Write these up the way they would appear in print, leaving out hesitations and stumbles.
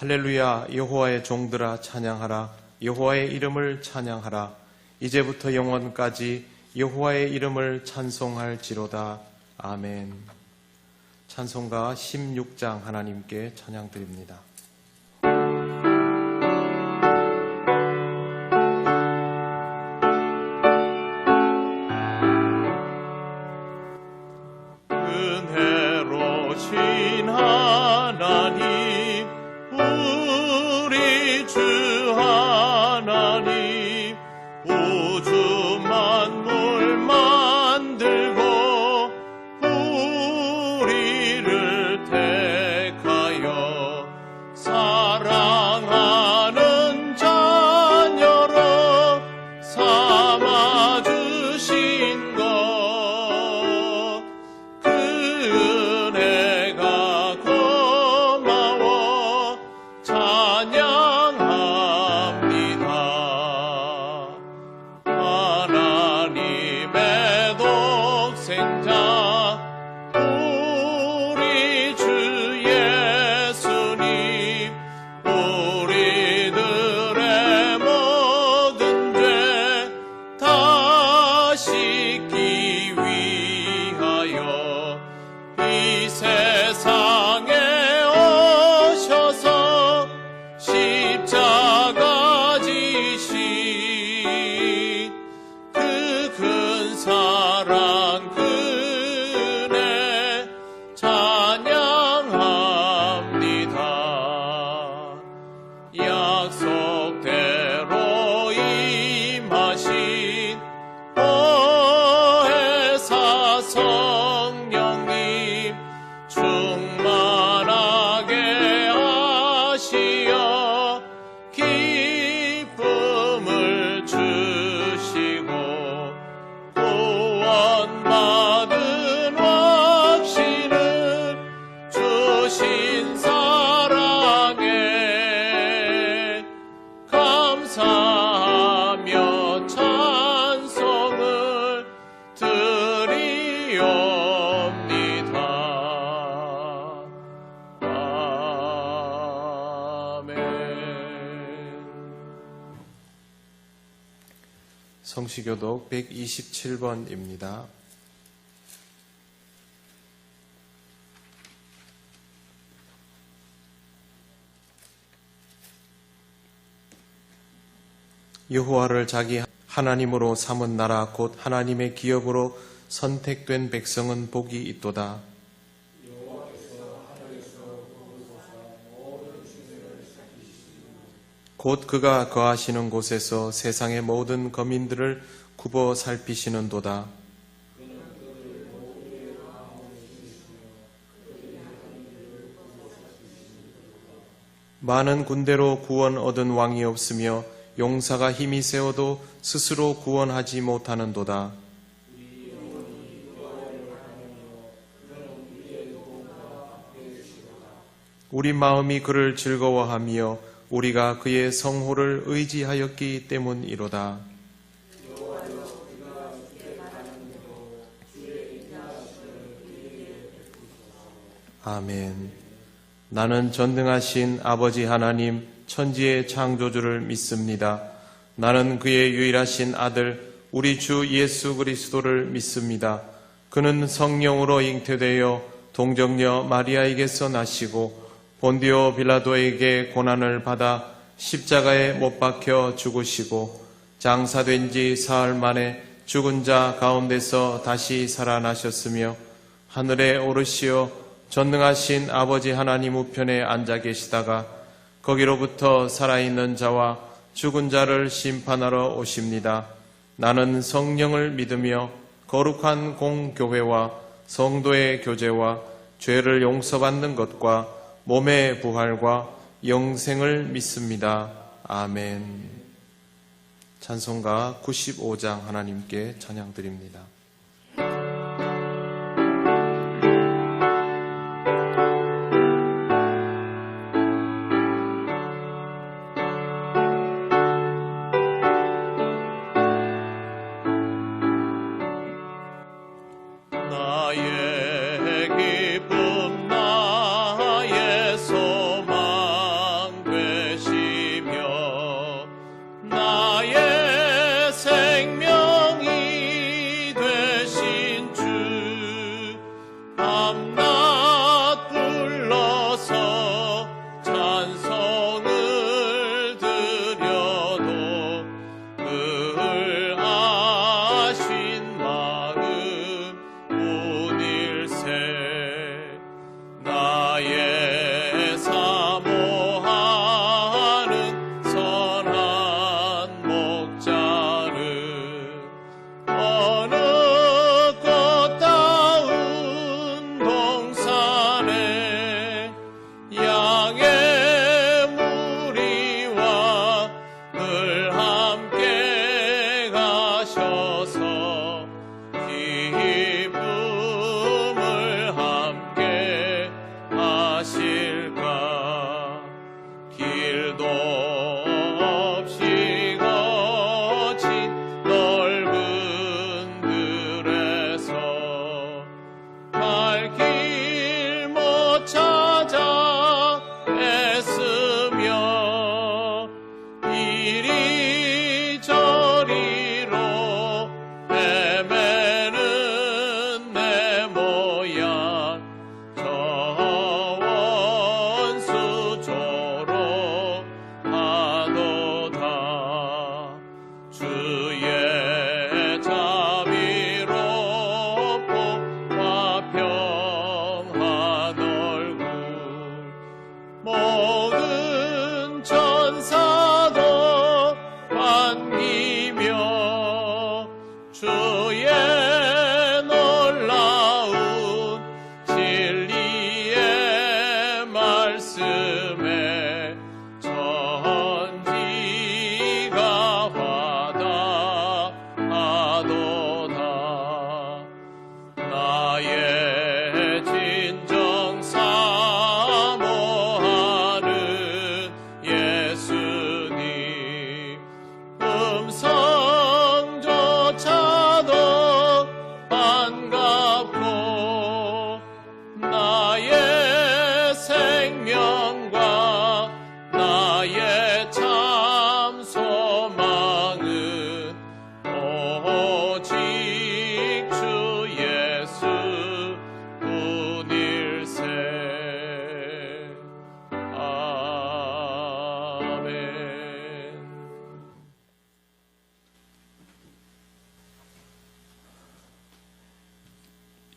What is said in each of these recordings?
할렐루야. 여호와의 종들아 찬양하라. 여호와의 이름을 찬양하라. 이제부터 영원까지 여호와의 이름을 찬송할지로다. 아멘. 찬송가 16장 하나님께 찬양드립니다. 은혜로신 하나님, 우리 주 하나님, 우주 만물 만들고 우리를 택하여 사랑하는 자녀로 삼아주신 것, 그 은혜가 고마워 찬양합니다. 하나님의 독생자 우리 주 예수님, 우리들의 모든 죄 다 씻기 위하여 이 세상에 오셔서 십자가 지신 그 큰 사랑, 그 은혜 찬양합니다. 약속대로 임하신 보혜사 성령님, 충만하게 하시어 기쁨을 주시고 구원받은 확신을 주신 사랑에 감사하며 찬송을 드리옵니다. 아멘. 성시교독 127번입니다. 여호와를 자기 하나님으로 삼은 나라 곧 하나님의 기업으로 선택된 백성은 복이 있도다. 곧 그가 거하시는 곳에서 세상의 모든 거민들을 굽어 살피시는도다. 많은 군대로 구원 얻은 왕이 없으며 용사가 힘이 세어도 스스로 구원하지 못하는도다. 우리 마음이 그를 즐거워하며 우리가 그의 성호를 의지하였기 때문이로다. 아멘. 나는 전능하신 아버지 하나님 천지의 창조주를 믿습니다. 나는 그의 유일하신 아들 우리 주 예수 그리스도를 믿습니다. 그는 성령으로 잉태되어 동정녀 마리아에게서 나시고 본디오 빌라도에게 고난을 받아 십자가에 못 박혀 죽으시고 장사된 지 사흘 만에 죽은 자 가운데서 다시 살아나셨으며 하늘에 오르시어 전능하신 아버지 하나님 우편에 앉아 계시다가 거기로부터 살아있는 자와 죽은 자를 심판하러 오십니다. 나는 성령을 믿으며 거룩한 공교회와 성도의 교제와 죄를 용서받는 것과 몸의 부활과 영생을 믿습니다. 아멘. 찬송가 95장 하나님께 찬양드립니다. 나의 기쁨 나의 소망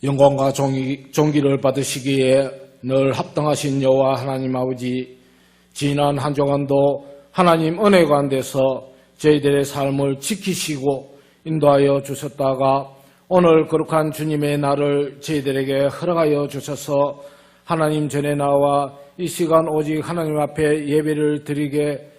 영광과 존귀를 받으시기에 늘 합당하신 여호와 하나님 아버지, 지난 한 주간도 하나님 은혜 가운데서 저희들의 삶을 지키시고 인도하여 주셨다가 오늘 거룩한 주님의 날을 저희들에게 허락하여 주셔서 하나님 전에 나와 이 시간 오직 하나님 앞에 예배를 드리게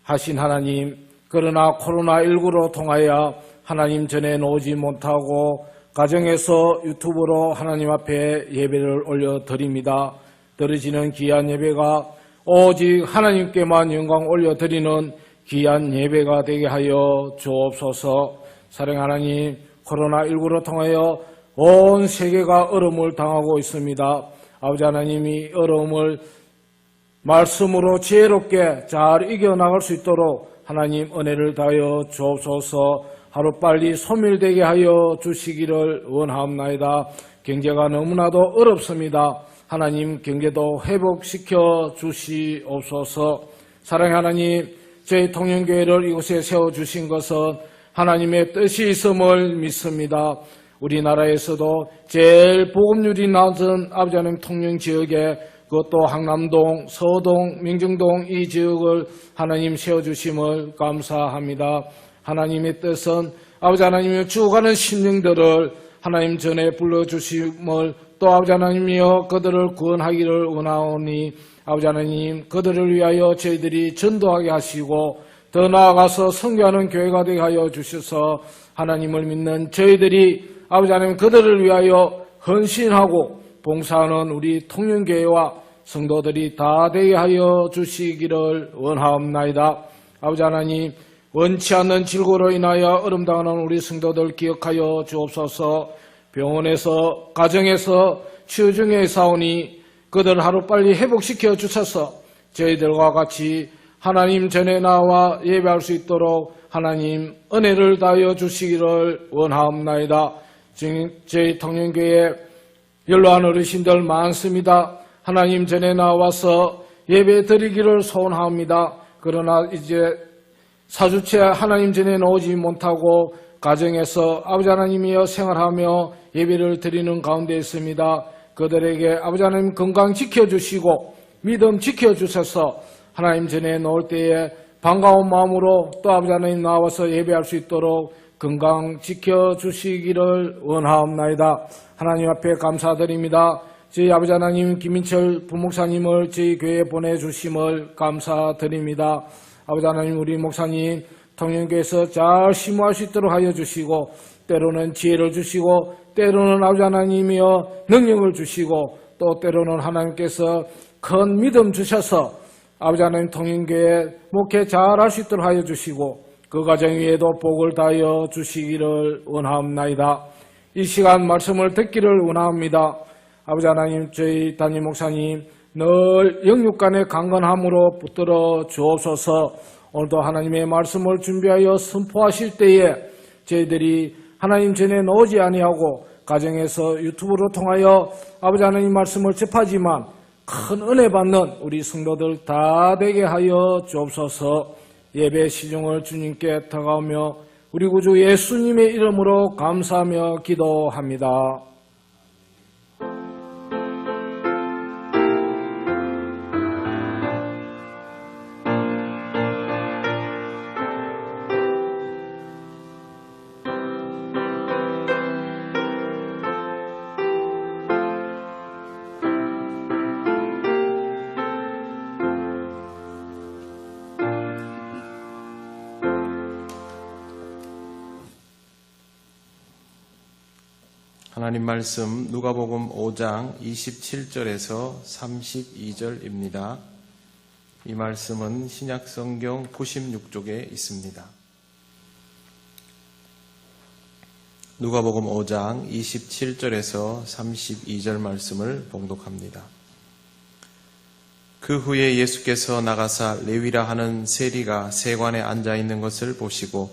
하신 하나님, 그러나 코로나19로 통하여 하나님 전에 오지 못하고 가정에서 유튜브로 하나님 앞에 예배를 올려드립니다. 드려지는 귀한 예배가 오직 하나님께만 영광 올려드리는 귀한 예배가 되게 하여 주옵소서. 사랑 하나님, 코로나19로 통하여 온 세계가 어려움을 당하고 있습니다. 아버지 하나님이 어려움을 말씀으로 지혜롭게 잘 이겨나갈 수 있도록 하나님 은혜를 다하여 주옵소서. 하루빨리 소멸되게 하여 주시기를 원하옵나이다. 경제가 너무나도 어렵습니다. 하나님 경제도 회복시켜 주시옵소서. 사랑의 하나님, 저희 통영교회를 이곳에 세워주신 것은 하나님의 뜻이 있음을 믿습니다. 우리나라에서도 제일 보급률이 낮은 아버지 하나님 통영지역에, 그것도 항남동, 서동, 명정동 이 지역을 하나님 세워주심을 감사합니다. 하나님의 뜻은 아버지 하나님이 죽어가는 심령들을 하나님 전에 불러주심을, 또 아버지 하나님이여 그들을 구원하기를 원하오니 아버지 하나님 그들을 위하여 저희들이 전도하게 하시고 더 나아가서 선교하는 교회가 되게 하여 주셔서 하나님을 믿는 저희들이 아버지 하나님 그들을 위하여 헌신하고 봉사하는 우리 통영교회와 성도들이 다 되게 하여 주시기를 원하옵나이다. 아버지 하나님, 원치 않는 질고로 인하여 어름당하는 우리 성도들 기억하여 주옵소서. 병원에서 가정에서 치유 중에 사오니 그들 하루빨리 회복시켜 주셔서 저희들과 같이 하나님 전에 나와 예배할 수 있도록 하나님 은혜를 다하여 주시기를 원하옵나이다. 저희 통영교회에 연로한 어르신들 많습니다. 하나님 전에 나와서 예배 드리기를 소원합니다. 그러나 이제 사주체 하나님 전에 나오지 못하고 가정에서 아버지 하나님이여 생활하며 예배를 드리는 가운데 있습니다. 그들에게 아버지 하나님 건강 지켜주시고 믿음 지켜주셔서 하나님 전에 나올 때에 반가운 마음으로 또 아버지 하나님 나와서 예배할 수 있도록 건강 지켜주시기를 원하옵나이다. 하나님 앞에 감사드립니다. 저희 아버지 하나님 김인철 부목사님을 저희 교회에 보내주심을 감사드립니다. 아버지 하나님, 우리 목사님 통영교회에서 잘 심호할 수 있도록 하여 주시고 때로는 지혜를 주시고 때로는 아버지 하나님이여 능력을 주시고 또 때로는 하나님께서 큰 믿음 주셔서 아버지 하나님 통영교회 목회 잘할 수 있도록 하여 주시고 그 가정 위에도 복을 다하여 주시기를 원하옵나이다. 이 시간 말씀을 듣기를 원합니다. 아버지 하나님, 저희 담임 목사님 늘 영육간의 강건함으로 붙들어 주옵소서. 오늘도 하나님의 말씀을 준비하여 선포하실 때에 저희들이 하나님 전에 나오지 아니하고 가정에서 유튜브로 통하여 아버지 하나님 말씀을 접하지만 큰 은혜 받는 우리 성도들 다 되게 하여 주옵소서. 예배 시중을 주님께 다가오며 우리 구주 예수님의 이름으로 감사하며 기도합니다. 하나님 말씀 누가복음 5장 27절에서 32절입니다. 이 말씀은 신약성경 96쪽에 있습니다. 누가복음 5장 27절에서 32절 말씀을 봉독합니다. 그 후에 예수께서 나가사 레위라 하는 세리가 세관에 앉아 있는 것을 보시고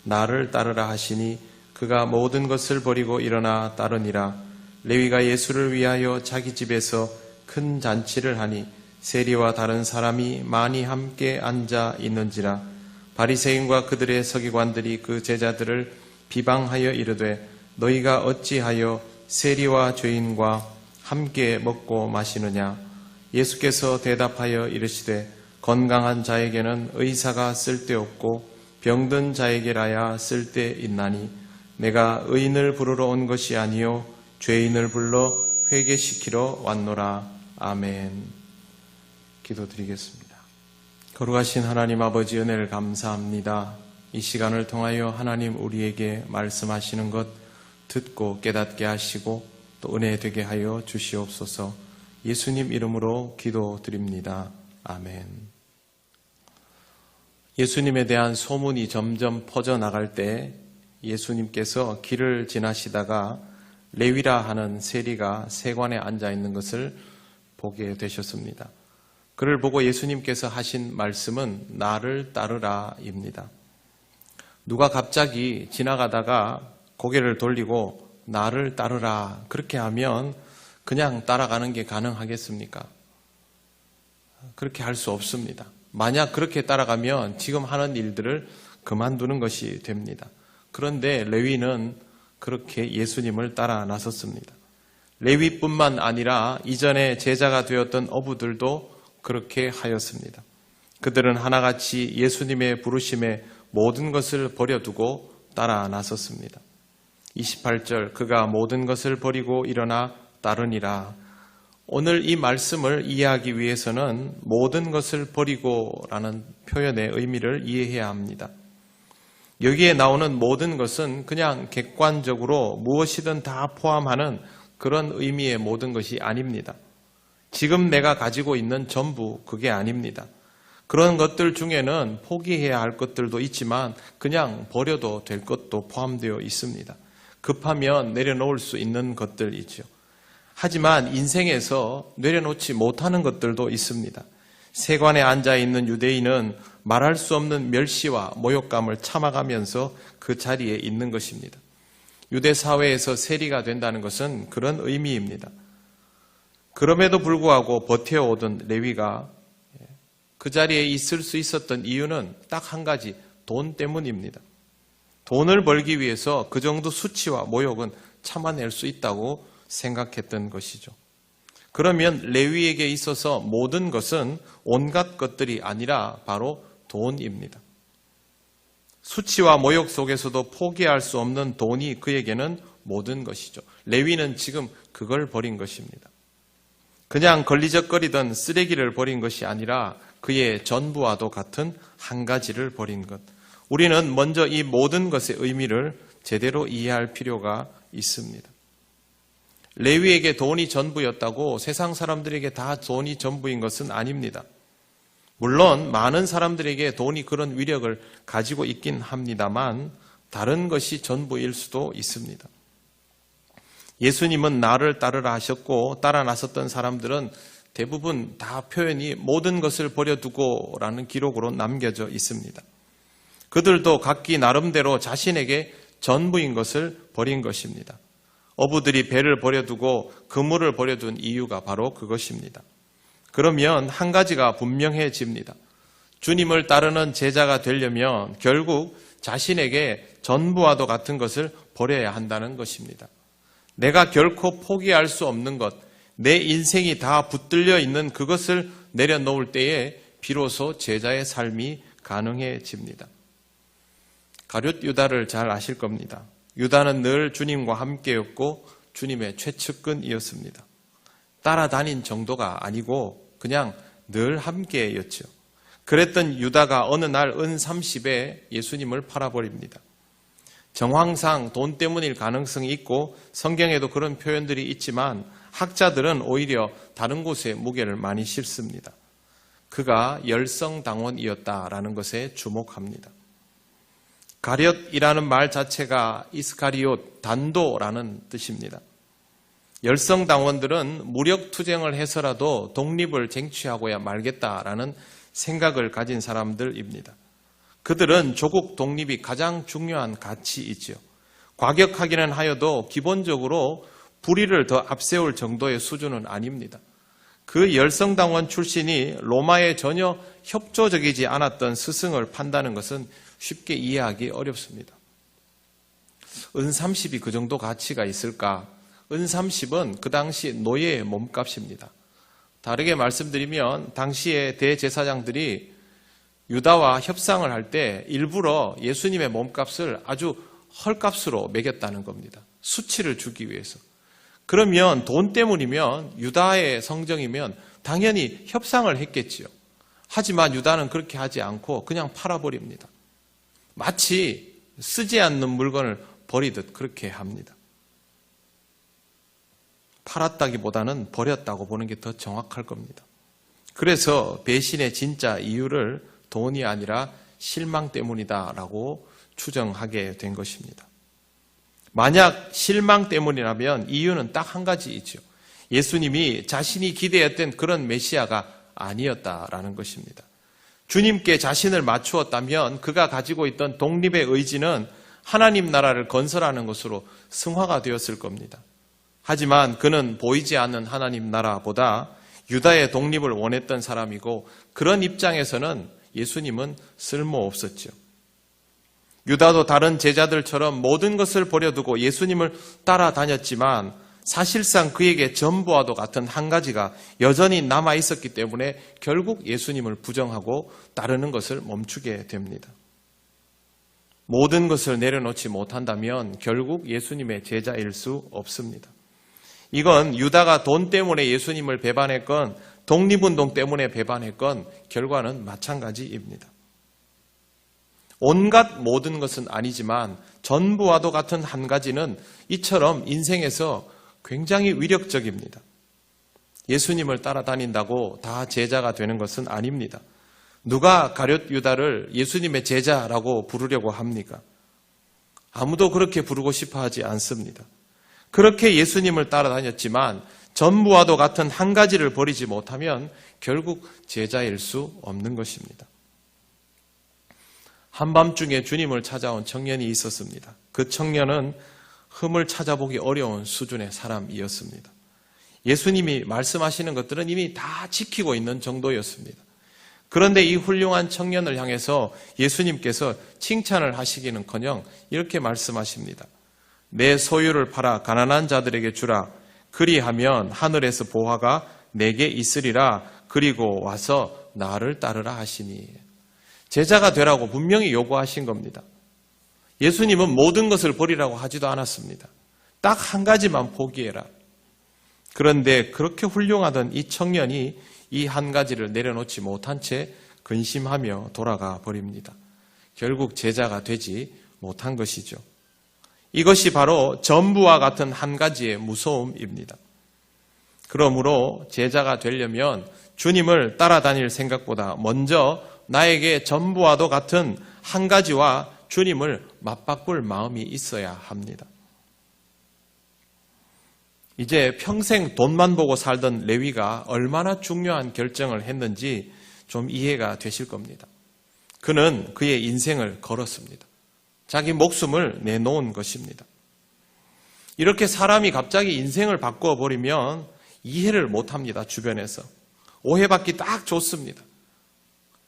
나를 따르라 하시니 그가 모든 것을 버리고 일어나 따르니라. 레위가 예수를 위하여 자기 집에서 큰 잔치를 하니 세리와 다른 사람이 많이 함께 앉아 있는지라. 바리새인과 그들의 서기관들이 그 제자들을 비방하여 이르되 너희가 어찌하여 세리와 죄인과 함께 먹고 마시느냐? 예수께서 대답하여 이르시되 건강한 자에게는 의사가 쓸데없고 병든 자에게라야 쓸데있나니 내가 의인을 부르러 온 것이 아니요 죄인을 불러 회개시키러 왔노라. 아멘. 기도드리겠습니다. 거룩하신 하나님 아버지, 은혜를 감사합니다. 이 시간을 통하여 하나님 우리에게 말씀하시는 것 듣고 깨닫게 하시고 또 은혜 되게 하여 주시옵소서. 예수님 이름으로 기도드립니다. 아멘. 예수님에 대한 소문이 점점 퍼져나갈 때 예수님께서 길을 지나시다가 레위라 하는 세리가 세관에 앉아 있는 것을 보게 되셨습니다. 그를 보고 예수님께서 하신 말씀은 나를 따르라입니다. 누가 갑자기 지나가다가 고개를 돌리고 나를 따르라 그렇게 하면 그냥 따라가는 게 가능하겠습니까? 그렇게 할 수 없습니다. 만약 그렇게 따라가면 지금 하는 일들을 그만두는 것이 됩니다. 그런데 레위는 그렇게 예수님을 따라 나섰습니다. 레위뿐만 아니라 이전에 제자가 되었던 어부들도 그렇게 하였습니다. 그들은 하나같이 예수님의 부르심에 모든 것을 버려두고 따라 나섰습니다. 28절 그가 모든 것을 버리고 일어나 따르니라. 오늘 이 말씀을 이해하기 위해서는 모든 것을 버리고라는 표현의 의미를 이해해야 합니다. 여기에 나오는 모든 것은 그냥 객관적으로 무엇이든 다 포함하는 그런 의미의 모든 것이 아닙니다. 지금 내가 가지고 있는 전부 그게 아닙니다. 그런 것들 중에는 포기해야 할 것들도 있지만 그냥 버려도 될 것도 포함되어 있습니다. 급하면 내려놓을 수 있는 것들이죠. 하지만 인생에서 내려놓지 못하는 것들도 있습니다. 세관에 앉아있는 유대인은 말할 수 없는 멸시와 모욕감을 참아가면서 그 자리에 있는 것입니다. 유대 사회에서 세리가 된다는 것은 그런 의미입니다. 그럼에도 불구하고 버텨오던 레위가 그 자리에 있을 수 있었던 이유는 딱 한 가지, 돈 때문입니다. 돈을 벌기 위해서 그 정도 수치와 모욕은 참아낼 수 있다고 생각했던 것이죠. 그러면 레위에게 있어서 모든 것은 온갖 것들이 아니라 바로 돈입니다. 수치와 모욕 속에서도 포기할 수 없는 돈이 그에게는 모든 것이죠. 레위는 지금 그걸 버린 것입니다. 그냥 걸리적거리던 쓰레기를 버린 것이 아니라 그의 전부와도 같은 한 가지를 버린 것. 우리는 먼저 이 모든 것의 의미를 제대로 이해할 필요가 있습니다. 레위에게 돈이 전부였다고 세상 사람들에게 다 돈이 전부인 것은 아닙니다. 물론 많은 사람들에게 돈이 그런 위력을 가지고 있긴 합니다만 다른 것이 전부일 수도 있습니다. 예수님은 나를 따르라 하셨고 따라 나섰던 사람들은 대부분 다 표현이 모든 것을 버려두고 라는 기록으로 남겨져 있습니다. 그들도 각기 나름대로 자신에게 전부인 것을 버린 것입니다. 어부들이 배를 버려두고 그물을 버려둔 이유가 바로 그것입니다. 그러면 한 가지가 분명해집니다. 주님을 따르는 제자가 되려면 결국 자신에게 전부와도 같은 것을 버려야 한다는 것입니다. 내가 결코 포기할 수 없는 것, 내 인생이 다 붙들려 있는 그것을 내려놓을 때에 비로소 제자의 삶이 가능해집니다. 가룟 유다를 잘 아실 겁니다. 유다는 늘 주님과 함께였고 주님의 최측근이었습니다. 따라다닌 정도가 아니고 그냥 늘 함께였죠. 그랬던 유다가 어느 날 은 30에 예수님을 팔아버립니다. 정황상 돈 때문일 가능성이 있고 성경에도 그런 표현들이 있지만 학자들은 오히려 다른 곳에 무게를 많이 싣습니다. 그가 열성당원이었다라는 것에 주목합니다. 가룟이라는 말 자체가 이스카리옷, 단도라는 뜻입니다. 열성당원들은 무력투쟁을 해서라도 독립을 쟁취하고야 말겠다라는 생각을 가진 사람들입니다. 그들은 조국 독립이 가장 중요한 가치이지요. 과격하기는 하여도 기본적으로 불의를 더 앞세울 정도의 수준은 아닙니다. 그 열성당원 출신이 로마에 전혀 협조적이지 않았던 스승을 판다는 것은 쉽게 이해하기 어렵습니다. 은 30이 그 정도 가치가 있을까? 은 30은 그 당시 노예의 몸값입니다. 다르게 말씀드리면 당시의 대제사장들이 유다와 협상을 할 때 일부러 예수님의 몸값을 아주 헐값으로 매겼다는 겁니다. 수치를 주기 위해서. 그러면 돈 때문이면 유다의 성정이면 당연히 협상을 했겠지요. 하지만 유다는 그렇게 하지 않고 그냥 팔아버립니다. 마치 쓰지 않는 물건을 버리듯 그렇게 합니다. 팔았다기보다는 버렸다고 보는 게 더 정확할 겁니다. 그래서 배신의 진짜 이유를 돈이 아니라 실망 때문이다라고 추정하게 된 것입니다. 만약 실망 때문이라면 이유는 딱 한 가지이죠. 예수님이 자신이 기대했던 그런 메시아가 아니었다라는 것입니다. 주님께 자신을 맞추었다면 그가 가지고 있던 독립의 의지는 하나님 나라를 건설하는 것으로 승화가 되었을 겁니다. 하지만 그는 보이지 않는 하나님 나라보다 유다의 독립을 원했던 사람이고 그런 입장에서는 예수님은 쓸모없었죠. 유다도 다른 제자들처럼 모든 것을 버려두고 예수님을 따라다녔지만 사실상 그에게 전부와도 같은 한 가지가 여전히 남아 있었기 때문에 결국 예수님을 부정하고 따르는 것을 멈추게 됩니다. 모든 것을 내려놓지 못한다면 결국 예수님의 제자일 수 없습니다. 이건 유다가 돈 때문에 예수님을 배반했건 독립운동 때문에 배반했건 결과는 마찬가지입니다. 온갖 모든 것은 아니지만 전부와도 같은 한 가지는 이처럼 인생에서 굉장히 위력적입니다. 예수님을 따라다닌다고 다 제자가 되는 것은 아닙니다. 누가 가룟 유다를 예수님의 제자라고 부르려고 합니까? 아무도 그렇게 부르고 싶어 하지 않습니다. 그렇게 예수님을 따라다녔지만 전부와도 같은 한 가지를 버리지 못하면 결국 제자일 수 없는 것입니다. 한밤중에 주님을 찾아온 청년이 있었습니다. 그 청년은 흠을 찾아보기 어려운 수준의 사람이었습니다. 예수님이 말씀하시는 것들은 이미 다 지키고 있는 정도였습니다. 그런데 이 훌륭한 청년을 향해서 예수님께서 칭찬을 하시기는커녕 이렇게 말씀하십니다. 내 소유를 팔아 가난한 자들에게 주라. 그리하면 하늘에서 보화가 내게 있으리라. 그리고 와서 나를 따르라 하시니. 제자가 되라고 분명히 요구하신 겁니다. 예수님은 모든 것을 버리라고 하지도 않았습니다. 딱 한 가지만 포기해라. 그런데 그렇게 훌륭하던 이 청년이 이 한 가지를 내려놓지 못한 채 근심하며 돌아가 버립니다. 결국 제자가 되지 못한 것이죠. 이것이 바로 전부와 같은 한 가지의 무서움입니다. 그러므로 제자가 되려면 주님을 따라다닐 생각보다 먼저 나에게 전부와도 같은 한 가지와 주님을 맞바꿀 마음이 있어야 합니다. 이제 평생 돈만 보고 살던 레위가 얼마나 중요한 결정을 했는지 좀 이해가 되실 겁니다. 그는 그의 인생을 걸었습니다. 자기 목숨을 내놓은 것입니다. 이렇게 사람이 갑자기 인생을 바꿔버리면 이해를 못합니다. 주변에서. 오해받기 딱 좋습니다.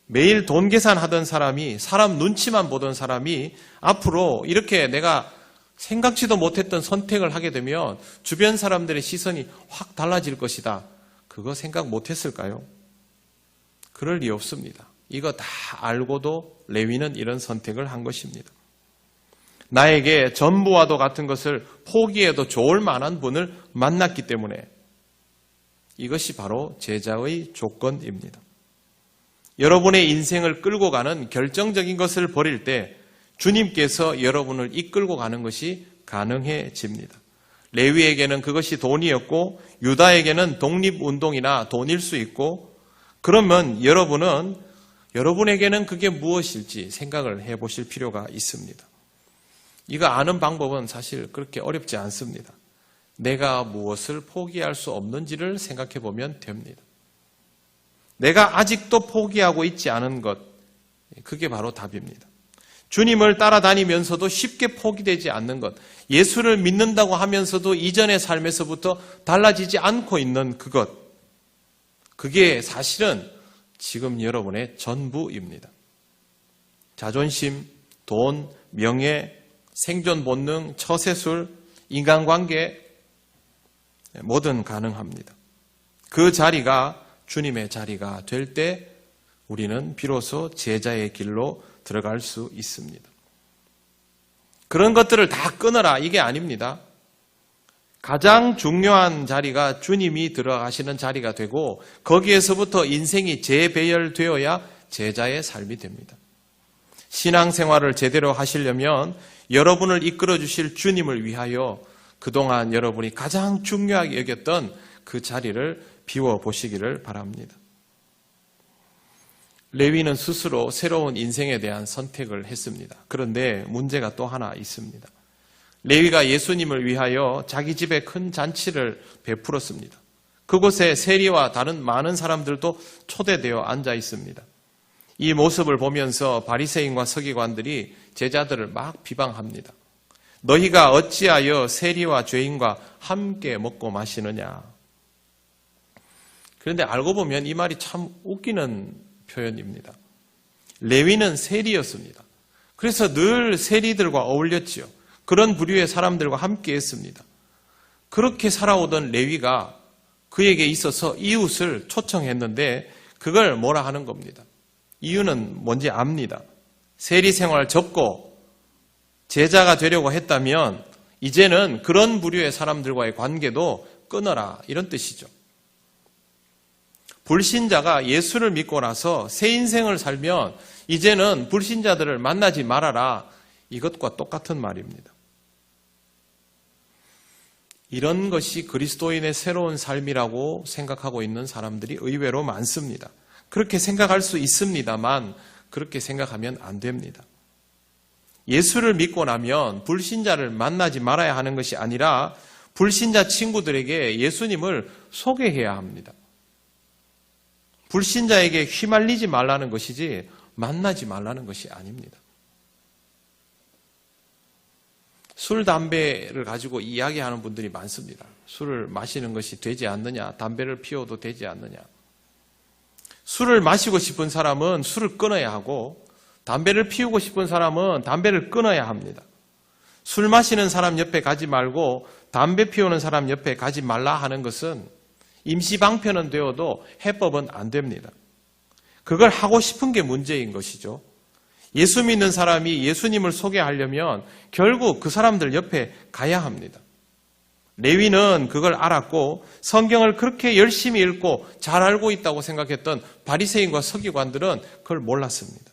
매일 돈 계산하던 사람이 사람 눈치만 보던 사람이 앞으로 이렇게 내가 생각지도 못했던 선택을 하게 되면 주변 사람들의 시선이 확 달라질 것이다. 그거 생각 못했을까요? 그럴 리 없습니다. 이거 다 알고도 레위는 이런 선택을 한 것입니다. 나에게 전부와도 같은 것을 포기해도 좋을 만한 분을 만났기 때문에 이것이 바로 제자의 조건입니다. 여러분의 인생을 끌고 가는 결정적인 것을 버릴 때 주님께서 여러분을 이끌고 가는 것이 가능해집니다. 레위에게는 그것이 돈이었고 유다에게는 독립운동이나 돈일 수 있고 그러면 여러분에게는 그게 무엇일지 생각을 해보실 필요가 있습니다. 이거 아는 방법은 사실 그렇게 어렵지 않습니다. 내가 무엇을 포기할 수 없는지를 생각해 보면 됩니다. 내가 아직도 포기하고 있지 않은 것, 그게 바로 답입니다. 주님을 따라다니면서도 쉽게 포기되지 않는 것, 예수를 믿는다고 하면서도 이전의 삶에서부터 달라지지 않고 있는 그것, 그게 사실은 지금 여러분의 전부입니다. 자존심, 돈, 명예, 생존 본능, 처세술, 인간관계 뭐든 가능합니다. 그 자리가 주님의 자리가 될 때 우리는 비로소 제자의 길로 들어갈 수 있습니다. 그런 것들을 다 끊어라 이게 아닙니다. 가장 중요한 자리가 주님이 들어가시는 자리가 되고 거기에서부터 인생이 재배열되어야 제자의 삶이 됩니다. 신앙생활을 제대로 하시려면 여러분을 이끌어 주실 주님을 위하여 그동안 여러분이 가장 중요하게 여겼던 그 자리를 비워보시기를 바랍니다. 레위는 스스로 새로운 인생에 대한 선택을 했습니다. 그런데 문제가 또 하나 있습니다. 레위가 예수님을 위하여 자기 집에 큰 잔치를 베풀었습니다. 그곳에 세리와 다른 많은 사람들도 초대되어 앉아 있습니다. 이 모습을 보면서 바리새인과 서기관들이 제자들을 막 비방합니다. 너희가 어찌하여 세리와 죄인과 함께 먹고 마시느냐. 그런데 알고 보면 이 말이 참 웃기는 표현입니다. 레위는 세리였습니다. 그래서 늘 세리들과 어울렸지요. 그런 부류의 사람들과 함께 했습니다. 그렇게 살아오던 레위가 그에게 있어서 이웃을 초청했는데 그걸 뭐라 하는 겁니다. 이유는 뭔지 압니다. 세리 생활 접고 제자가 되려고 했다면 이제는 그런 부류의 사람들과의 관계도 끊어라 이런 뜻이죠. 불신자가 예수를 믿고 나서 새 인생을 살면 이제는 불신자들을 만나지 말아라 이것과 똑같은 말입니다. 이런 것이 그리스도인의 새로운 삶이라고 생각하고 있는 사람들이 의외로 많습니다. 그렇게 생각할 수 있습니다만 그렇게 생각하면 안 됩니다. 예수를 믿고 나면 불신자를 만나지 말아야 하는 것이 아니라 불신자 친구들에게 예수님을 소개해야 합니다. 불신자에게 휘말리지 말라는 것이지 만나지 말라는 것이 아닙니다. 술, 담배를 가지고 이야기하는 분들이 많습니다. 술을 마시는 것이 되지 않느냐, 담배를 피워도 되지 않느냐. 술을 마시고 싶은 사람은 술을 끊어야 하고 담배를 피우고 싶은 사람은 담배를 끊어야 합니다. 술 마시는 사람 옆에 가지 말고 담배 피우는 사람 옆에 가지 말라 하는 것은 임시방편은 되어도 해법은 안 됩니다. 그걸 하고 싶은 게 문제인 것이죠. 예수 믿는 사람이 예수님을 소개하려면 결국 그 사람들 옆에 가야 합니다. 레위는 그걸 알았고 성경을 그렇게 열심히 읽고 잘 알고 있다고 생각했던 바리새인과 서기관들은 그걸 몰랐습니다.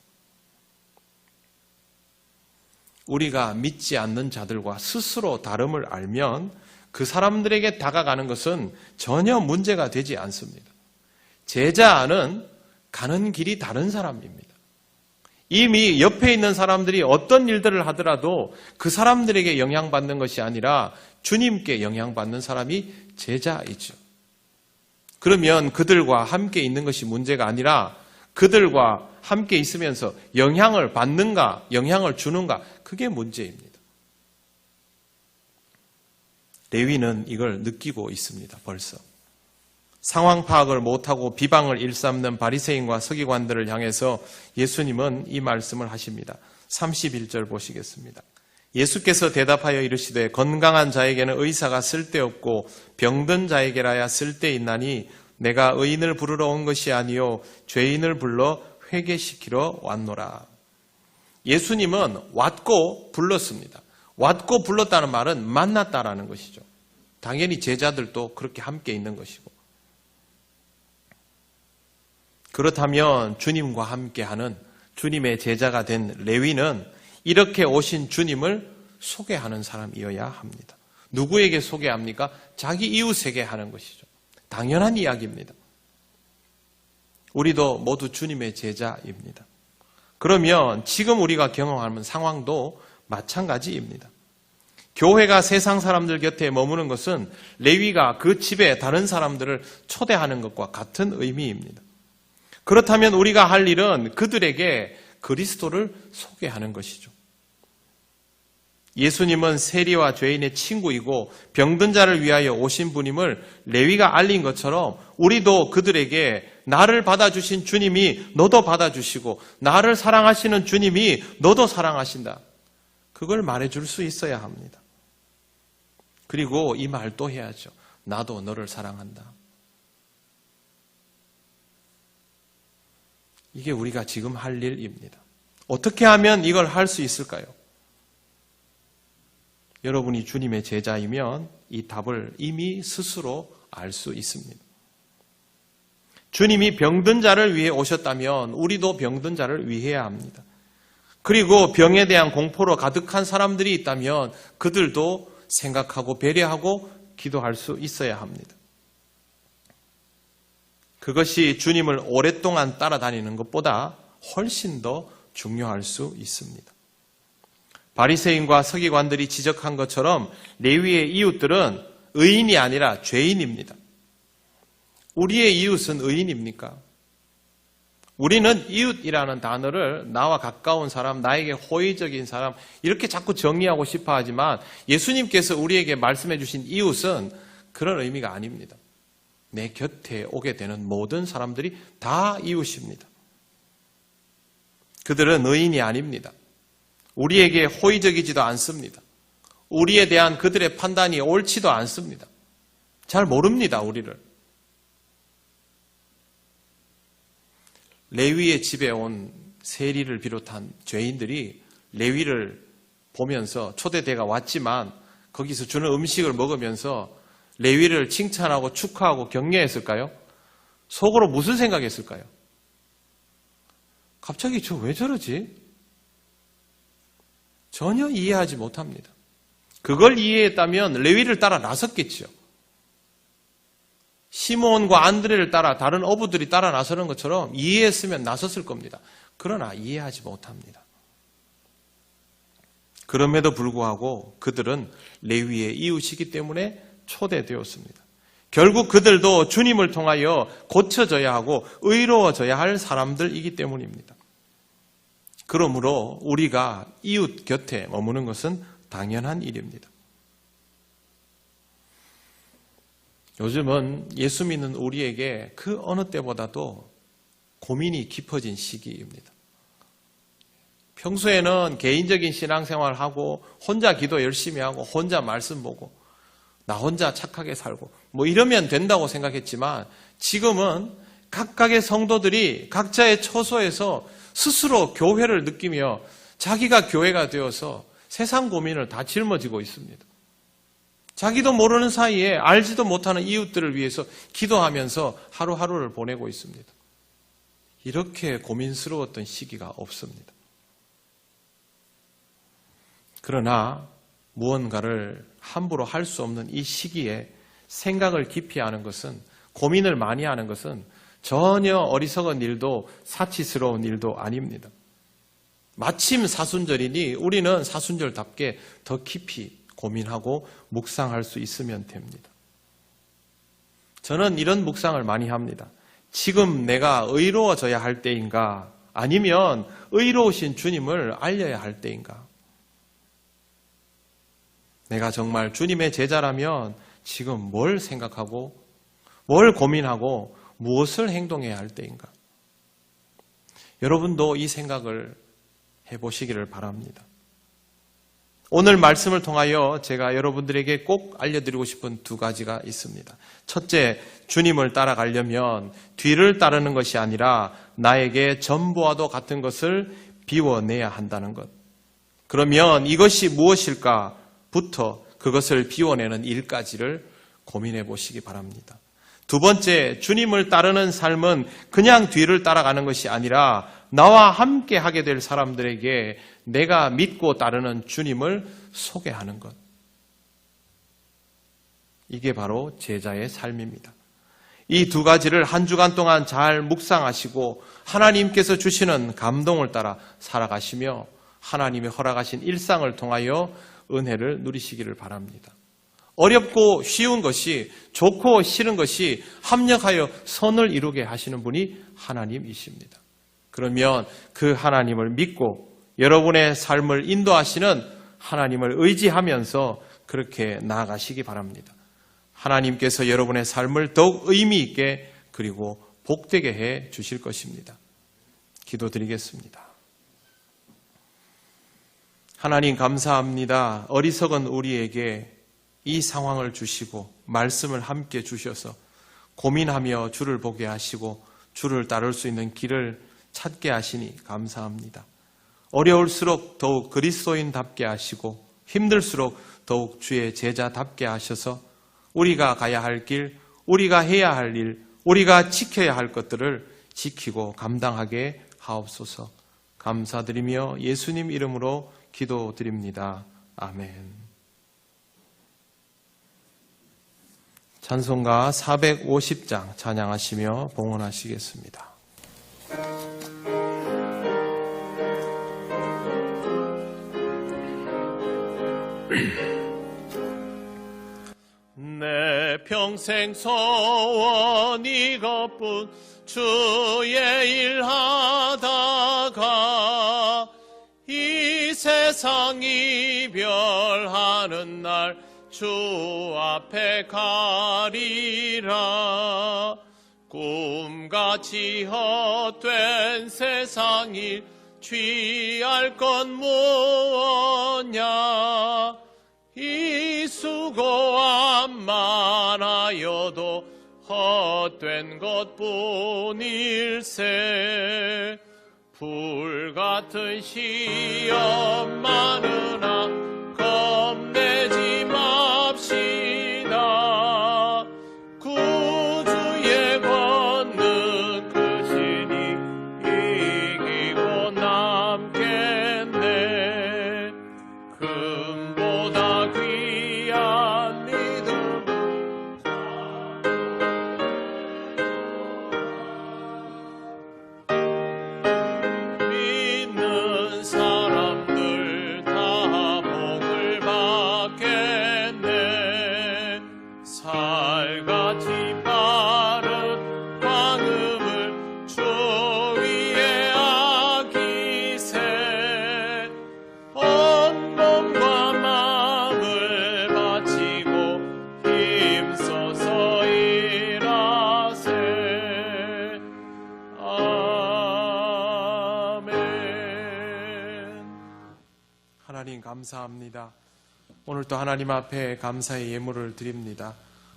우리가 믿지 않는 자들과 스스로 다름을 알면 그 사람들에게 다가가는 것은 전혀 문제가 되지 않습니다. 제자는 가는 길이 다른 사람입니다. 이미 옆에 있는 사람들이 어떤 일들을 하더라도 그 사람들에게 영향받는 것이 아니라 주님께 영향받는 사람이 제자이죠. 그러면 그들과 함께 있는 것이 문제가 아니라 그들과 함께 있으면서 영향을 받는가, 영향을 주는가, 그게 문제입니다. 레위는 이걸 느끼고 있습니다. 벌써. 상황 파악을 못하고 비방을 일삼는 바리새인과 서기관들을 향해서 예수님은 이 말씀을 하십니다. 31절 보시겠습니다. 예수께서 대답하여 이르시되 건강한 자에게는 의사가 쓸데없고 병든 자에게라야 쓸데있나니 내가 의인을 부르러 온 것이 아니요 죄인을 불러 회개시키러 왔노라. 예수님은 왔고 불렀습니다. 왔고 불렀다는 말은 만났다라는 것이죠. 당연히 제자들도 그렇게 함께 있는 것이고. 그렇다면 주님과 함께하는 주님의 제자가 된 레위는 이렇게 오신 주님을 소개하는 사람이어야 합니다. 누구에게 소개합니까? 자기 이웃에게 하는 것이죠. 당연한 이야기입니다. 우리도 모두 주님의 제자입니다. 그러면 지금 우리가 경험하는 상황도 마찬가지입니다. 교회가 세상 사람들 곁에 머무는 것은 레위가 그 집에 다른 사람들을 초대하는 것과 같은 의미입니다. 그렇다면 우리가 할 일은 그들에게 그리스도를 소개하는 것이죠. 예수님은 세리와 죄인의 친구이고 병든 자를 위하여 오신 분임을 레위가 알린 것처럼 우리도 그들에게 나를 받아주신 주님이 너도 받아주시고 나를 사랑하시는 주님이 너도 사랑하신다. 그걸 말해줄 수 있어야 합니다. 그리고 이 말도 해야죠. 나도 너를 사랑한다. 이게 우리가 지금 할 일입니다. 어떻게 하면 이걸 할 수 있을까요? 여러분이 주님의 제자이면 이 답을 이미 스스로 알 수 있습니다. 주님이 병든 자를 위해 오셨다면 우리도 병든 자를 위해야 합니다. 그리고 병에 대한 공포로 가득한 사람들이 있다면 그들도 생각하고 배려하고 기도할 수 있어야 합니다. 그것이 주님을 오랫동안 따라다니는 것보다 훨씬 더 중요할 수 있습니다. 바리새인과 서기관들이 지적한 것처럼 레위의 이웃들은 의인이 아니라 죄인입니다. 우리의 이웃은 의인입니까? 우리는 이웃이라는 단어를 나와 가까운 사람, 나에게 호의적인 사람 이렇게 자꾸 정의하고 싶어 하지만 예수님께서 우리에게 말씀해 주신 이웃은 그런 의미가 아닙니다. 내 곁에 오게 되는 모든 사람들이 다 이웃입니다. 그들은 의인이 아닙니다. 우리에게 호의적이지도 않습니다. 우리에 대한 그들의 판단이 옳지도 않습니다. 잘 모릅니다, 우리를. 레위의 집에 온 세리를 비롯한 죄인들이 레위를 보면서 초대대가 왔지만 거기서 주는 음식을 먹으면서 레위를 칭찬하고 축하하고 격려했을까요? 속으로 무슨 생각했을까요? 갑자기 저 왜 저러지? 전혀 이해하지 못합니다. 그걸 이해했다면 레위를 따라 나섰겠죠. 시몬과 안드레를 따라 다른 어부들이 따라 나서는 것처럼 이해했으면 나섰을 겁니다. 그러나 이해하지 못합니다. 그럼에도 불구하고 그들은 레위의 이웃이기 때문에 초대되었습니다. 결국 그들도 주님을 통하여 고쳐져야 하고 의로워져야 할 사람들이기 때문입니다. 그러므로 우리가 이웃 곁에 머무는 것은 당연한 일입니다. 요즘은 예수 믿는 우리에게 그 어느 때보다도 고민이 깊어진 시기입니다. 평소에는 개인적인 신앙생활을 하고 혼자 기도 열심히 하고 혼자 말씀 보고 나 혼자 착하게 살고 뭐 이러면 된다고 생각했지만 지금은 각각의 성도들이 각자의 처소에서 스스로 교회를 느끼며 자기가 교회가 되어서 세상 고민을 다 짊어지고 있습니다. 자기도 모르는 사이에 알지도 못하는 이웃들을 위해서 기도하면서 하루하루를 보내고 있습니다. 이렇게 고민스러웠던 시기가 없습니다. 그러나 무언가를 함부로 할 수 없는 이 시기에 생각을 깊이 하는 것은, 고민을 많이 하는 것은 전혀 어리석은 일도 사치스러운 일도 아닙니다. 마침 사순절이니 우리는 사순절답게 더 깊이 고민하고 묵상할 수 있으면 됩니다. 저는 이런 묵상을 많이 합니다. 지금 내가 의로워져야 할 때인가? 아니면 의로우신 주님을 알려야 할 때인가? 내가 정말 주님의 제자라면 지금 뭘 생각하고 뭘 고민하고 무엇을 행동해야 할 때인가? 여러분도 이 생각을 해보시기를 바랍니다. 오늘 말씀을 통하여 제가 여러분들에게 꼭 알려드리고 싶은 두 가지가 있습니다. 첫째, 주님을 따라가려면 뒤를 따르는 것이 아니라 나에게 전부와도 같은 것을 비워내야 한다는 것. 그러면 이것이 무엇일까부터 그것을 비워내는 일까지를 고민해 보시기 바랍니다. 두 번째, 주님을 따르는 삶은 그냥 뒤를 따라가는 것이 아니라 나와 함께 하게 될 사람들에게 내가 믿고 따르는 주님을 소개하는 것. 이게 바로 제자의 삶입니다. 이 두 가지를 한 주간 동안 잘 묵상하시고 하나님께서 주시는 감동을 따라 살아가시며 하나님이 허락하신 일상을 통하여 은혜를 누리시기를 바랍니다. 어렵고 쉬운 것이, 좋고 싫은 것이 합력하여 선을 이루게 하시는 분이 하나님이십니다. 그러면 그 하나님을 믿고 여러분의 삶을 인도하시는 하나님을 의지하면서 그렇게 나아가시기 바랍니다. 하나님께서 여러분의 삶을 더욱 의미 있게 그리고 복되게 해 주실 것입니다. 기도드리겠습니다. 하나님 감사합니다. 어리석은 우리에게 이 상황을 주시고 말씀을 함께 주셔서 고민하며 주를 보게 하시고 주를 따를 수 있는 길을 찾게 하시니 감사합니다. 어려울수록 더욱 그리스도인답게 하시고 힘들수록 더욱 주의 제자답게 하셔서 우리가 가야 할 길, 우리가 해야 할 일, 우리가 지켜야 할 것들을 지키고 감당하게 하옵소서. 감사드리며 예수님 이름으로 기도드립니다. 아멘. 찬송가 450장 찬양하시며 봉헌하시겠습니다. 내 평생 소원 이것뿐 주의 일 하다가 이 세상 이별하는 날 주 앞에 가리라. 꿈같이 헛된 세상 일 취할 건 무엇냐. 이 수고함 많아여도 헛된 것뿐일세. 불같은 시험 많으나 겁내지 맙시다. 구주의 권능 크시니 이기고 남겠네. 금보다 귀한 믿음은 믿는 사람들 다 복을 받겠네. 살같이 빠른 광음을 주 위에 아끼세. 온 몸과 마음을 바치고 힘써서 일하세. 아멘. 하나님 감사합니다. 오늘도 하나님 앞에 감사의 예물을 드립니다.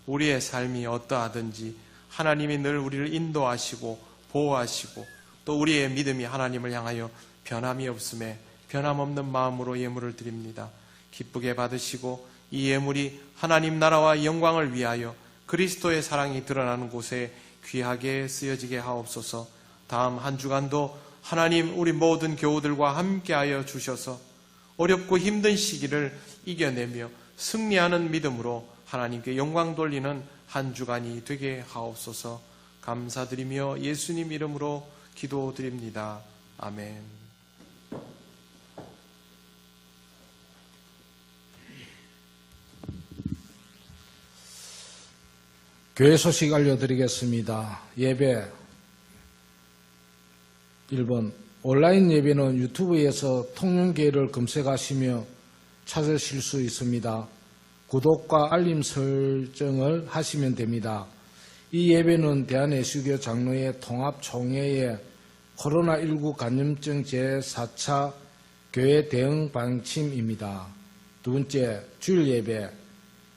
우리의 삶이 어떠하든지 하나님이 늘 우리를 인도하시고 보호하시고 또 우리의 믿음이 하나님을 향하여 변함이 없음에 변함없는 마음으로 예물을 드립니다. 기쁘게 받으시고 이 예물이 하나님 나라와 영광을 위하여 그리스도의 사랑이 드러나는 곳에 귀하게 쓰여지게 하옵소서. 다음 한 주간도 하나님 우리 모든 교우들과 함께하여 주셔서 어렵고 힘든 시기를 이겨내며 승리하는 믿음으로 하나님께 영광 돌리는 한 주간이 되게 하옵소서. 감사드리며 예수님 이름으로 기도드립니다. 아멘. 교회 소식 알려드리겠습니다. 예배 1번 온라인 예배는 유튜브에서 통영교회를 검색하시며 찾으실 수 있습니다. 구독과 알림 설정을 하시면 됩니다. 이 예배는 대한예수교 장로회 통합총회의 코로나19 감염증 제4차 교회 대응 방침입니다. 두 번째, 주일 예배.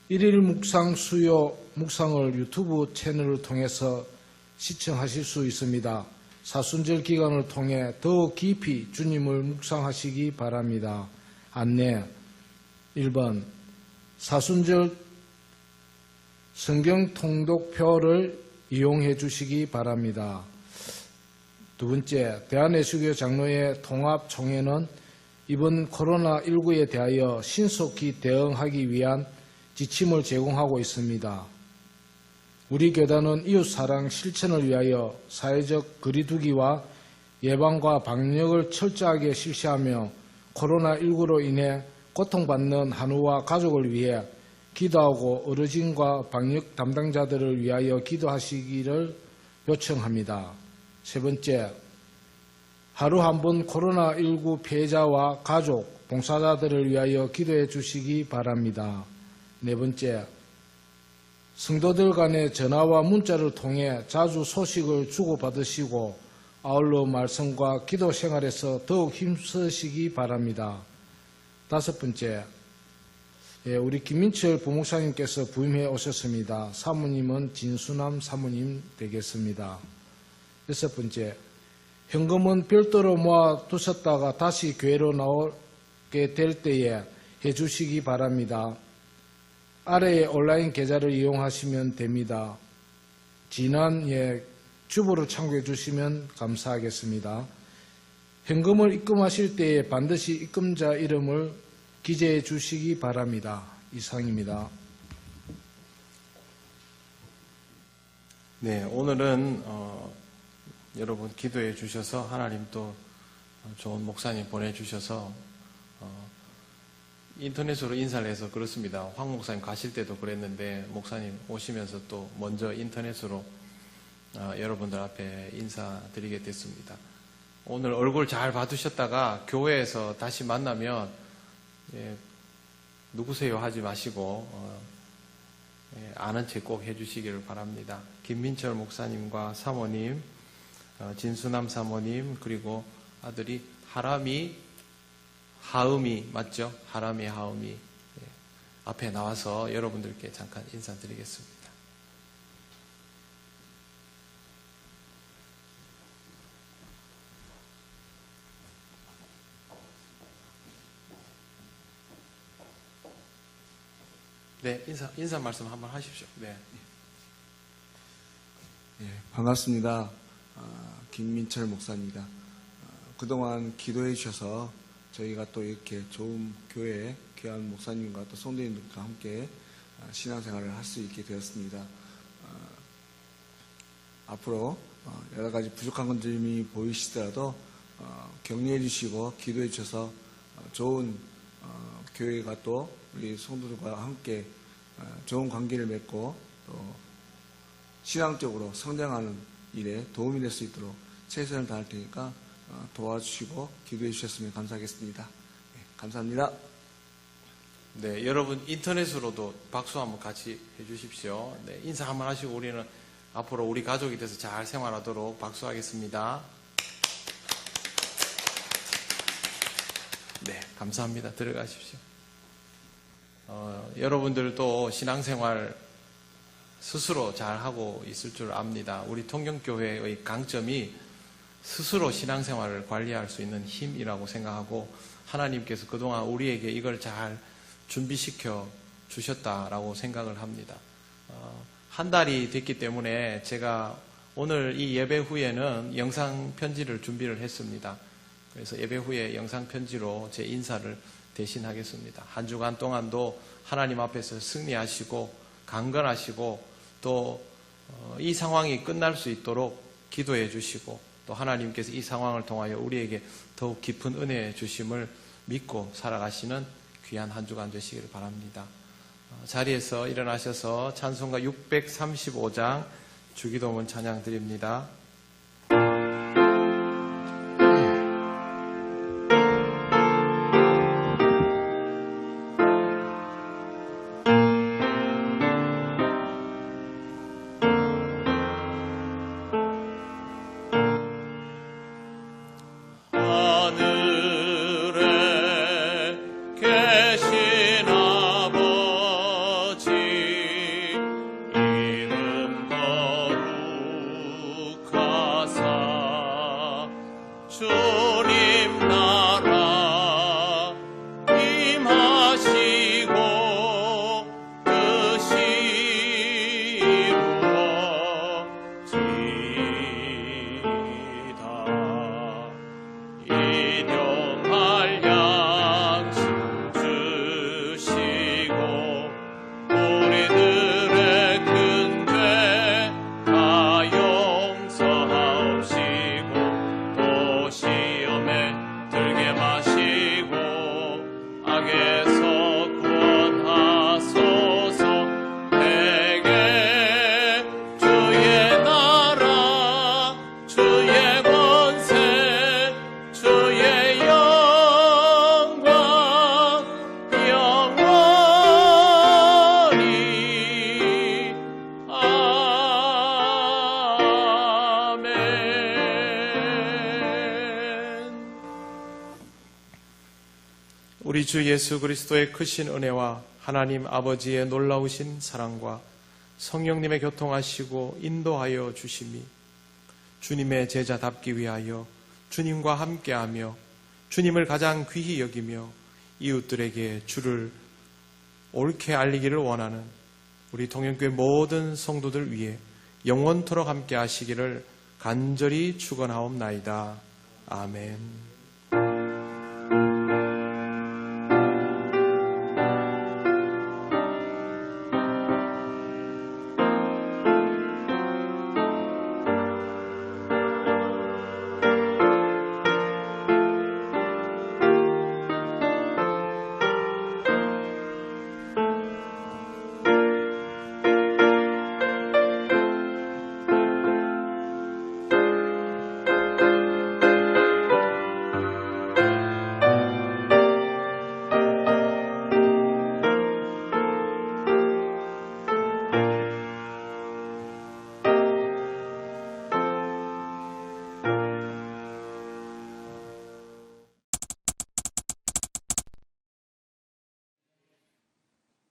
일일 묵상 수요 묵상을 유튜브 채널을 통해서 시청하실 수 있습니다. 사순절 기간을 통해 더 깊이 주님을 묵상하시기 바랍니다. 안내 1번 사순절 성경 통독표를 이용해 주시기 바랍니다. 두 번째, 대한예수교 장로회 통합총회는 이번 코로나19에 대하여 신속히 대응하기 위한 지침을 제공하고 있습니다. 우리 교단은 이웃사랑 실천을 위하여 사회적 거리두기와 예방과 방역을 철저하게 실시하며 코로나19로 인해 고통받는 한우와 가족을 위해 기도하고 어르신과 방역 담당자들을 위하여 기도하시기를 요청합니다. 세 번째, 하루 한 번 코로나19 피해자와 가족, 봉사자들을 위하여 기도해 주시기 바랍니다. 네 번째, 성도들 간의 전화와 문자를 통해 자주 소식을 주고받으시고 아울러 말씀과 기도 생활에서 더욱 힘쓰시기 바랍니다. 5번째, 우리 김민철 부목사님께서 부임해 오셨습니다. 사모님은 진수남 사모님 되겠습니다. 6번째, 현금은 별도로 모아 두셨다가 다시 교회로 나오게 될 때에 해주시기 바랍니다. 아래의 온라인 계좌를 이용하시면 됩니다. 지난해 주보를 참고해 주시면 감사하겠습니다. 현금을 입금하실 때에 반드시 입금자 이름을 기재해 주시기 바랍니다. 이상입니다. 네, 오늘은 여러분 기도해 주셔서 하나님 또 좋은 목사님 보내주셔서 인터넷으로 인사를 해서 그렇습니다. 황 목사님 가실 때도 그랬는데 목사님 오시면서 또 먼저 인터넷으로 여러분들 앞에 인사드리게 됐습니다. 오늘 얼굴 잘 봐두셨다가 교회에서 다시 만나면 누구세요 하지 마시고 아는 체 꼭 해주시기를 바랍니다. 김민철 목사님과 사모님, 진수남 사모님, 그리고 아들이 하음이 맞죠? 하음이 앞에 나와서 여러분들께 잠깐 인사드리겠습니다. 네, 인사 말씀 한번 하십시오. 네. 반갑습니다. 김민철 목사입니다. 그동안 기도해 주셔서 저희가 또 이렇게 좋은 교회 귀한 목사님과 또 성도님들과 함께 신앙생활을 할 수 있게 되었습니다. 앞으로 여러 가지 부족한 점이 보이시더라도 격려해 주시고 기도해 주셔서 좋은 교회가 또 우리 성도들과 함께 좋은 관계를 맺고 또 신앙적으로 성장하는 일에 도움이 될 수 있도록 최선을 다할 테니까 도와주시고 기도해 주셨으면 감사하겠습니다. 네, 감사합니다. 네, 여러분 인터넷으로도 박수 한번 같이 해주십시오. 네, 인사 한번 하시고 우리는 앞으로 우리 가족이 돼서 잘 생활하도록 박수하겠습니다. 네, 감사합니다. 들어가십시오. 여러분들도 신앙생활 스스로 잘하고 있을 줄 압니다. 우리 통경교회의 강점이 스스로 신앙생활을 관리할 수 있는 힘이라고 생각하고 하나님께서 그동안 우리에게 이걸 잘 준비시켜 주셨다라고 생각을 합니다. 한 달이 됐기 때문에 제가 오늘 이 예배 후에는 영상 편지를 준비를 했습니다. 그래서 예배 후에 영상 편지로 제 인사를 대신하겠습니다. 한 주간 동안도 하나님 앞에서 승리하시고 강건하시고 또 이 상황이 끝날 수 있도록 기도해 주시고 또 하나님께서 이 상황을 통하여 우리에게 더욱 깊은 은혜 주심을 믿고 살아가시는 귀한 한 주간 되시기를 바랍니다. 자리에서 일어나셔서 찬송가 635장 주기도문 찬양 드립니다. 하늘에 계신 아버지 이름 거룩하시며 우리 주 예수 그리스도의 크신 은혜와 하나님 아버지의 놀라우신 사랑과 성령님의 교통하시고 인도하여 주심이 주님의 제자답기 위하여 주님과 함께하며 주님을 가장 귀히 여기며 이웃들에게 주를 옳게 알리기를 원하는 우리 동현교회 모든 성도들 위해 영원토록 함께 하시기를 간절히 축원하옵나이다. 아멘.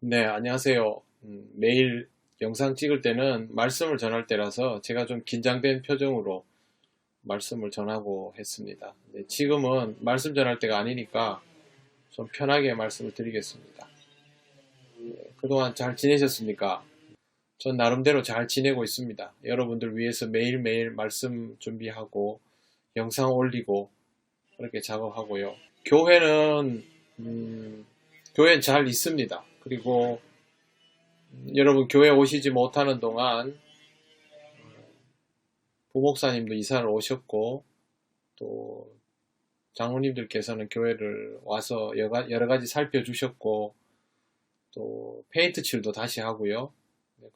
네, 안녕하세요. 매일 영상 찍을 때는 말씀을 전할 때라서 제가 좀 긴장된 표정으로 말씀을 전하고 했습니다. 지금은 말씀 전할 때가 아니니까 좀 편하게 말씀을 드리겠습니다. 그동안 잘 지내셨습니까? 전 나름대로 잘 지내고 있습니다. 여러분들 위해서 매일매일 말씀 준비하고 영상 올리고 그렇게 작업하고요. 교회는 잘 있습니다. 그리고 여러분 교회 오시지 못하는 동안 부목사님도 이사를 오셨고 또 장로님들께서는 교회를 와서 여러 가지 살펴주셨고 또 페인트 칠도 다시 하고요.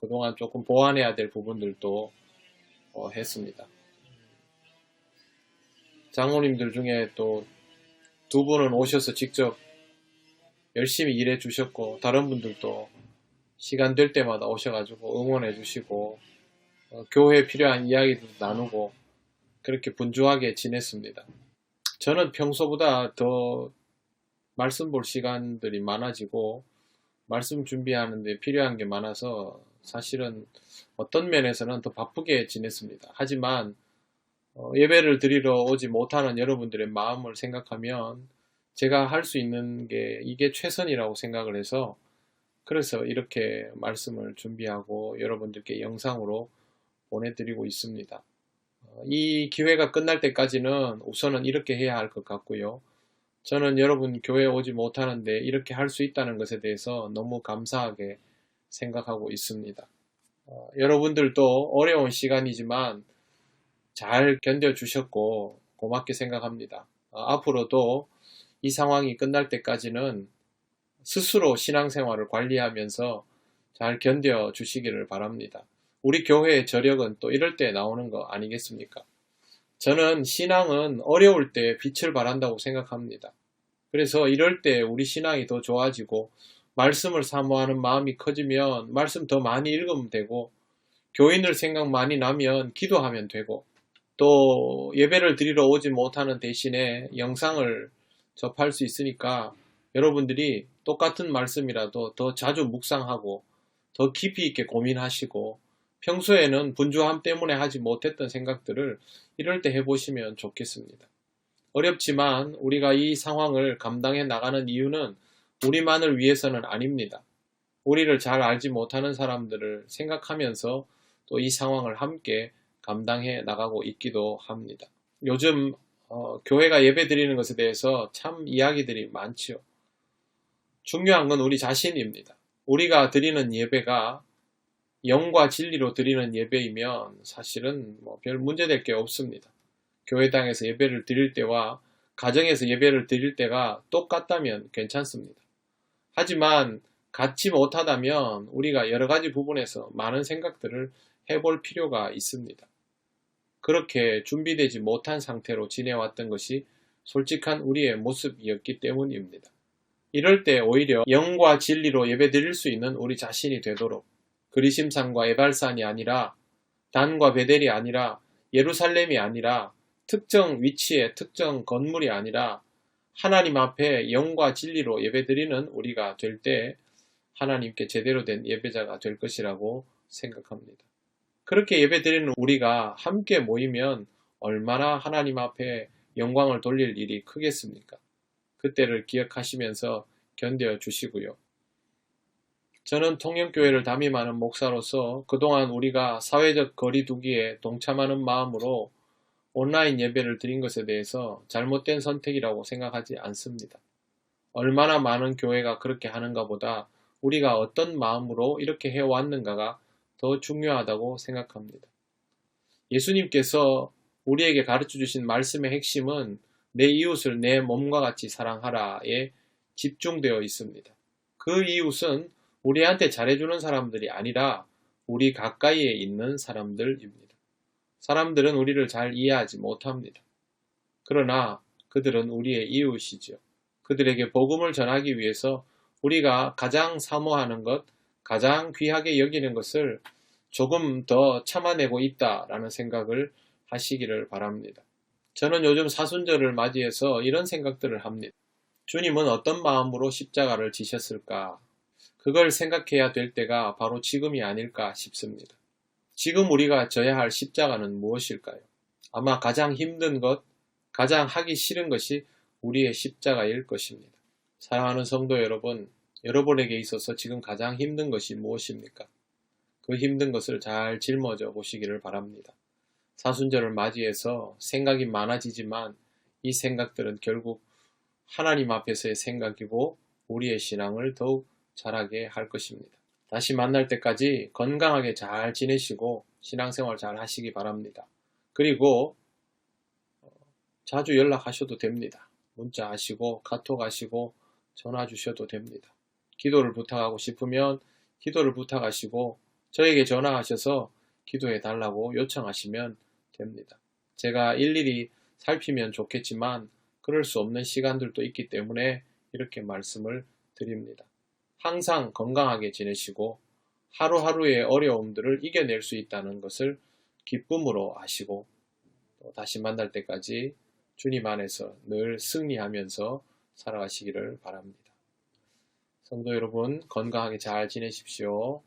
그동안 조금 보완해야 될 부분들도 했습니다. 장로님들 중에 또 두 분은 오셔서 직접 열심히 일해 주셨고 다른 분들도 시간 될 때마다 오셔가지고 응원해 주시고 교회에 필요한 이야기도 나누고 그렇게 분주하게 지냈습니다. 저는 평소보다 더 말씀 볼 시간들이 많아지고 말씀 준비하는데 필요한 게 많아서 사실은 어떤 면에서는 더 바쁘게 지냈습니다. 하지만 예배를 드리러 오지 못하는 여러분들의 마음을 생각하면 제가 할 수 있는 게 이게 최선이라고 생각을 해서 그래서 이렇게 말씀을 준비하고 여러분들께 영상으로 보내드리고 있습니다. 이 기회가 끝날 때까지는 우선은 이렇게 해야 할 것 같고요. 저는 여러분 교회에 오지 못하는데 이렇게 할 수 있다는 것에 대해서 너무 감사하게 생각하고 있습니다. 여러분들도 어려운 시간이지만 잘 견뎌주셨고 고맙게 생각합니다. 앞으로도 이 상황이 끝날 때까지는 스스로 신앙생활을 관리하면서 잘 견뎌주시기를 바랍니다. 우리 교회의 저력은 또 이럴 때 나오는 거 아니겠습니까? 저는 신앙은 어려울 때 빛을 발한다고 생각합니다. 그래서 이럴 때 우리 신앙이 더 좋아지고 말씀을 사모하는 마음이 커지면 말씀 더 많이 읽으면 되고 교인들 생각 많이 나면 기도하면 되고 또 예배를 드리러 오지 못하는 대신에 영상을 접할 수 있으니까 여러분들이 똑같은 말씀이라도 더 자주 묵상하고 더 깊이 있게 고민하시고 평소에는 분주함 때문에 하지 못했던 생각들을 이럴 때 해보시면 좋겠습니다. 어렵지만 우리가 이 상황을 감당해 나가는 이유는 우리만을 위해서는 아닙니다. 우리를 잘 알지 못하는 사람들을 생각하면서 또 이 상황을 함께 감당해 나가고 있기도 합니다. 요즘 교회가 예배 드리는 것에 대해서 참 이야기들이 많지요. 중요한 건 우리 자신입니다. 우리가 드리는 예배가 영과 진리로 드리는 예배이면 사실은 별 문제될 게 없습니다. 교회당에서 예배를 드릴 때와 가정에서 예배를 드릴 때가 똑같다면 괜찮습니다. 하지만 같지 못하다면 우리가 여러 가지 부분에서 많은 생각들을 해볼 필요가 있습니다. 그렇게 준비되지 못한 상태로 지내왔던 것이 솔직한 우리의 모습이었기 때문입니다. 이럴 때 오히려 영과 진리로 예배드릴 수 있는 우리 자신이 되도록 그리심산과 에발산이 아니라 단과 베델이 아니라 예루살렘이 아니라 특정 위치의 특정 건물이 아니라 하나님 앞에 영과 진리로 예배드리는 우리가 될 때 하나님께 제대로 된 예배자가 될 것이라고 생각합니다. 그렇게 예배드리는 우리가 함께 모이면 얼마나 하나님 앞에 영광을 돌릴 일이 크겠습니까? 그때를 기억하시면서 견뎌 주시고요. 저는 통영교회를 담임하는 목사로서 그동안 우리가 사회적 거리두기에 동참하는 마음으로 온라인 예배를 드린 것에 대해서 잘못된 선택이라고 생각하지 않습니다. 얼마나 많은 교회가 그렇게 하는가 보다 우리가 어떤 마음으로 이렇게 해왔는가가 더 중요하다고 생각합니다. 예수님께서 우리에게 가르쳐 주신 말씀의 핵심은 내 이웃을 내 몸과 같이 사랑하라에 집중되어 있습니다. 그 이웃은 우리한테 잘해주는 사람들이 아니라 우리 가까이에 있는 사람들입니다. 사람들은 우리를 잘 이해하지 못합니다. 그러나 그들은 우리의 이웃이죠. 그들에게 복음을 전하기 위해서 우리가 가장 사모하는 것, 가장 귀하게 여기는 것을 조금 더 참아내고 있다라는 생각을 하시기를 바랍니다. 저는 요즘 사순절을 맞이해서 이런 생각들을 합니다. 주님은 어떤 마음으로 십자가를 지셨을까? 그걸 생각해야 될 때가 바로 지금이 아닐까 싶습니다. 지금 우리가 져야 할 십자가는 무엇일까요? 아마 가장 힘든 것, 가장 하기 싫은 것이 우리의 십자가일 것입니다. 사랑하는 성도 여러분, 여러분에게 있어서 지금 가장 힘든 것이 무엇입니까? 그 힘든 것을 잘 짊어져 보시기를 바랍니다. 사순절을 맞이해서 생각이 많아지지만 이 생각들은 결국 하나님 앞에서의 생각이고 우리의 신앙을 더욱 자라게 할 것입니다. 다시 만날 때까지 건강하게 잘 지내시고 신앙생활 잘 하시기 바랍니다. 그리고 자주 연락하셔도 됩니다. 문자 하시고 카톡 하시고 전화 주셔도 됩니다. 기도를 부탁하고 싶으면 기도를 부탁하시고 저에게 전화하셔서 기도해 달라고 요청하시면 됩니다. 제가 일일이 살피면 좋겠지만 그럴 수 없는 시간들도 있기 때문에 이렇게 말씀을 드립니다. 항상 건강하게 지내시고 하루하루의 어려움들을 이겨낼 수 있다는 것을 기쁨으로 아시고 또 다시 만날 때까지 주님 안에서 늘 승리하면서 살아가시기를 바랍니다. 성도 여러분, 건강하게 잘 지내십시오.